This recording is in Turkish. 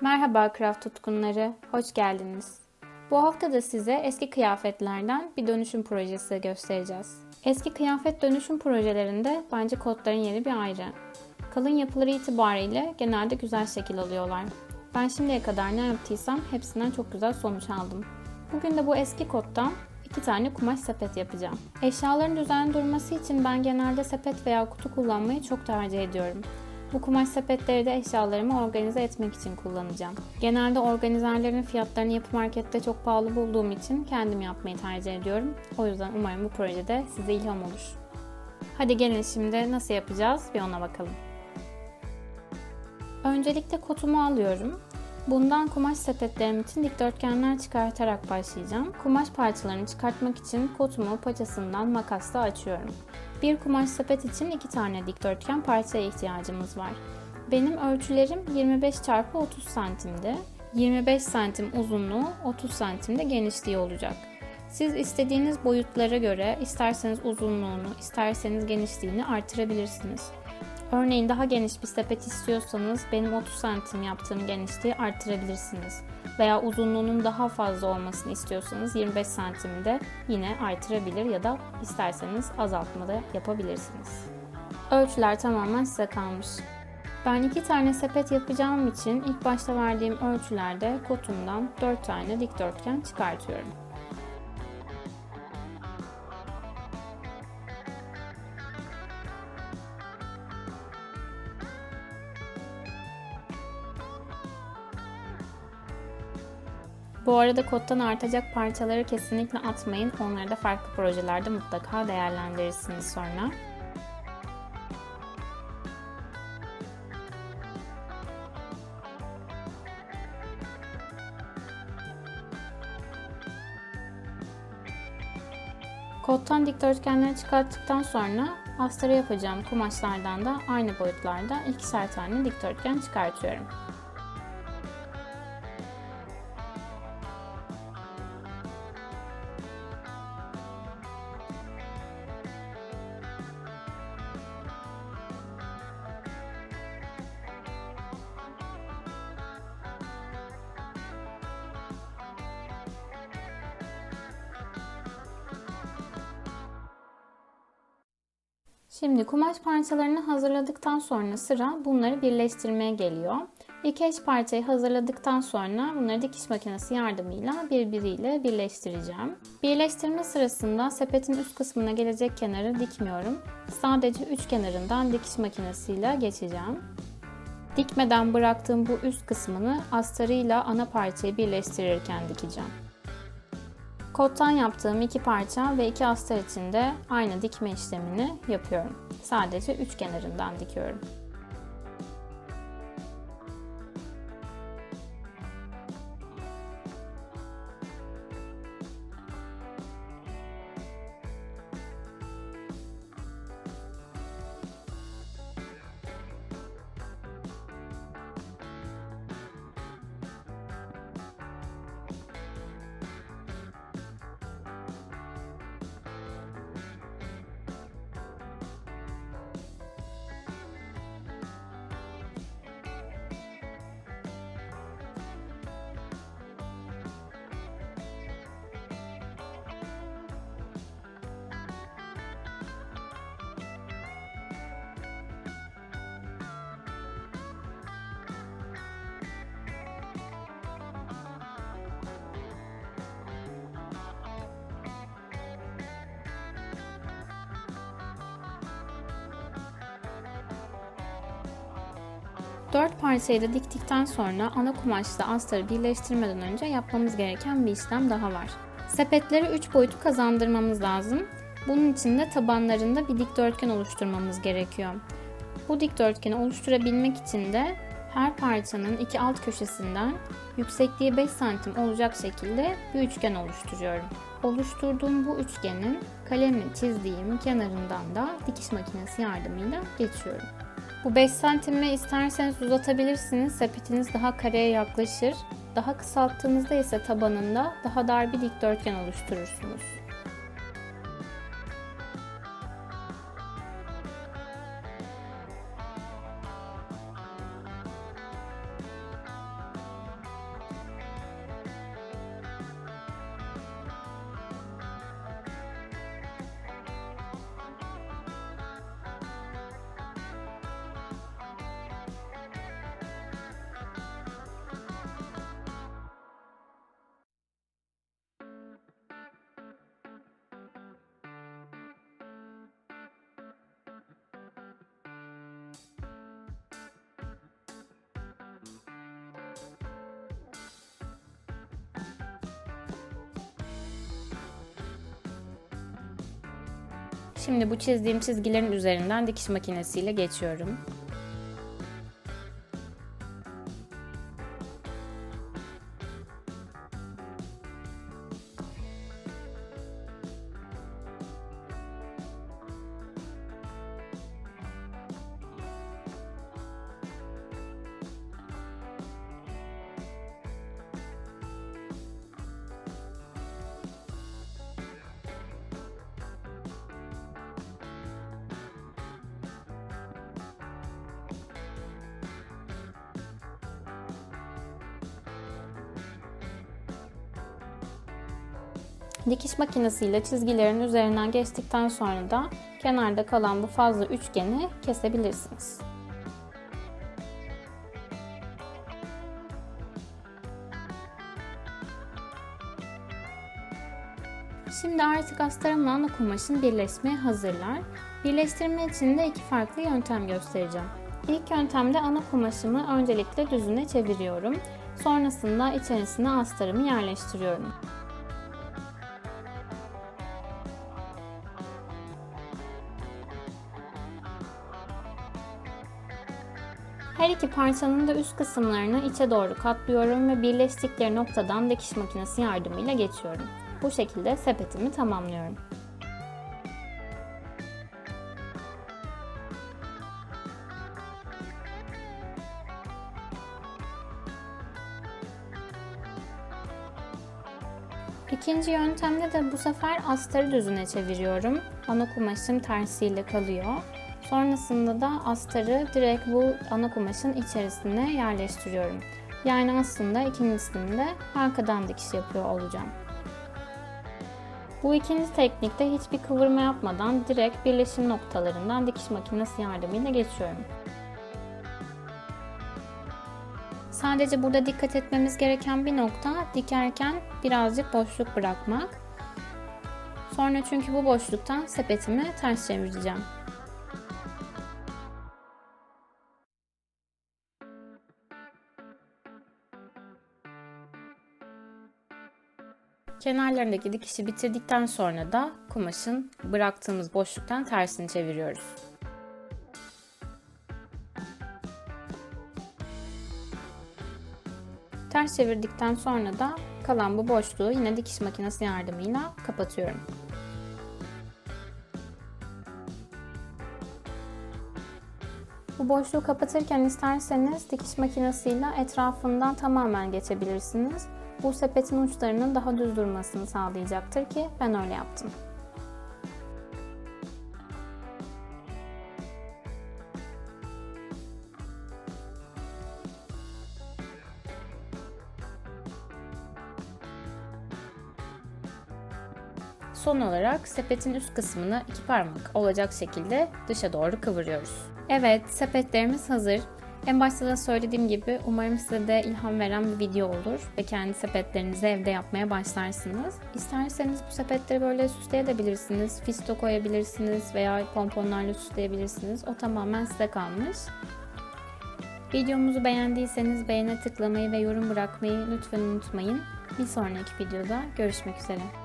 Merhaba craft tutkunları, hoş geldiniz. Bu hafta da size eski kıyafetlerden bir dönüşüm projesi göstereceğiz. Eski kıyafet dönüşüm projelerinde bence kotların yeri bir ayrı. Kalın yapıları itibariyle genelde güzel şekil alıyorlar. Ben şimdiye kadar ne yaptıysam hepsinden çok güzel sonuç aldım. Bugün de bu eski kottan 2 tane kumaş sepet yapacağım. Eşyaların düzenli durması için ben genelde sepet veya kutu kullanmayı çok tercih ediyorum. Bu kumaş sepetleri de eşyalarımı organize etmek için kullanacağım. Genelde organizerlerin fiyatlarını yapı markette çok pahalı bulduğum için kendim yapmayı tercih ediyorum. O yüzden umarım bu projede size ilham olur. Hadi gelin şimdi nasıl yapacağız bir ona bakalım. Öncelikle kotumu alıyorum. Bundan kumaş sepetlerim için dikdörtgenler çıkartarak başlayacağım. Kumaş parçalarını çıkartmak için kotumu paçasından makasla açıyorum. Bir kumaş sepet için 2 tane dikdörtgen parçaya ihtiyacımız var. Benim ölçülerim 25 x 30 santimdi. 25 santim uzunluğu, 30 santim de genişliği olacak. Siz istediğiniz boyutlara göre isterseniz uzunluğunu, isterseniz genişliğini artırabilirsiniz. Örneğin daha geniş bir sepet istiyorsanız benim 30 santim yaptığım genişliği artırabilirsiniz. Veya uzunluğunun daha fazla olmasını istiyorsanız 25 santimi de yine artırabilir ya da isterseniz azaltma da yapabilirsiniz. Ölçüler tamamen size kalmış. Ben 2 tane sepet yapacağım için ilk başta verdiğim ölçülerde kotumdan 4 tane dikdörtgen çıkartıyorum. Bu arada kottan artacak parçaları kesinlikle atmayın. Onları da farklı projelerde mutlaka değerlendirirsiniz sonra. Kottan dikdörtgenleri çıkarttıktan sonra astara yapacağım kumaşlardan da aynı boyutlarda 2'şer tane dikdörtgen çıkartıyorum. Şimdi kumaş parçalarını hazırladıktan sonra sıra bunları birleştirmeye geliyor. İlk eş parçayı hazırladıktan sonra bunları dikiş makinesi yardımıyla birbiriyle birleştireceğim. Birleştirme sırasında sepetin üst kısmına gelecek kenarı dikmiyorum. Sadece üç kenarından dikiş makinesiyle geçeceğim. Dikmeden bıraktığım bu üst kısmını astarıyla ana parçayı birleştirirken dikeceğim. Kottan yaptığım 2 parça ve 2 astar için de aynı dikme işlemini yapıyorum. Sadece üç kenarından dikiyorum. Dört parçayı da diktikten sonra ana kumaşla astarı birleştirmeden önce yapmamız gereken bir işlem daha var. Sepetleri 3 boyutu kazandırmamız lazım. Bunun için de tabanlarında bir dikdörtgen oluşturmamız gerekiyor. Bu dikdörtgeni oluşturabilmek için de her parçanın iki alt köşesinden yüksekliği 5 santim olacak şekilde bir üçgen oluşturuyorum. Oluşturduğum bu üçgenin kalemle çizdiğim kenarından da dikiş makinesi yardımıyla geçiyorum. Bu 5 santimi isterseniz uzatabilirsiniz. Sepetiniz daha kareye yaklaşır. Daha kısalttığınızda ise tabanında daha dar bir dikdörtgen oluşturursunuz. Şimdi bu çizdiğim çizgilerin üzerinden dikiş makinesiyle geçiyorum. Dikiş makinesiyle çizgilerin üzerinden geçtikten sonra da kenarda kalan bu fazla üçgeni kesebilirsiniz. Şimdi artık astarımla ana kumaşın birleşmeye hazırlar. Birleştirme için de iki farklı yöntem göstereceğim. İlk yöntemde ana kumaşımı öncelikle düzüne çeviriyorum. Sonrasında içerisine astarımı yerleştiriyorum. Her iki parçanın da üst kısımlarını içe doğru katlıyorum ve birleştikleri noktadan dikiş makinesi yardımıyla geçiyorum. Bu şekilde sepetimi tamamlıyorum. İkinci yöntemde de bu sefer astarı düzüne çeviriyorum. Ana kumaşım tersiyle kalıyor. Sonrasında da astarı direkt bu ana kumaşın içerisine yerleştiriyorum. Yani aslında ikincisini de arkadan dikiş yapıyor olacağım. Bu ikinci teknikte hiçbir kıvırma yapmadan direkt birleşim noktalarından dikiş makinesi yardımıyla geçiyorum. Sadece burada dikkat etmemiz gereken bir nokta, dikerken birazcık boşluk bırakmak. Sonra çünkü bu boşluktan sepetimi ters çevireceğim. Kenarlarındaki dikişi bitirdikten sonra da kumaşın bıraktığımız boşluktan tersini çeviriyoruz. Ters çevirdikten sonra da kalan bu boşluğu yine dikiş makinesi yardımıyla kapatıyorum. Bu boşluğu kapatırken isterseniz dikiş makinesiyle etrafından tamamen geçebilirsiniz. Bu sepetin uçlarının daha düz durmasını sağlayacaktır ki ben öyle yaptım. Son olarak sepetin üst kısmını 2 parmak olacak şekilde dışa doğru kıvırıyoruz. Evet, sepetlerimiz hazır. En başta da söylediğim gibi umarım size de ilham veren bir video olur ve kendi sepetlerinizi evde yapmaya başlarsınız. İsterseniz bu sepetleri böyle süsleyebilirsiniz, fisto koyabilirsiniz veya pomponlarla süsleyebilirsiniz. O tamamen size kalmış. Videomuzu beğendiyseniz beğene tıklamayı ve yorum bırakmayı lütfen unutmayın. Bir sonraki videoda görüşmek üzere.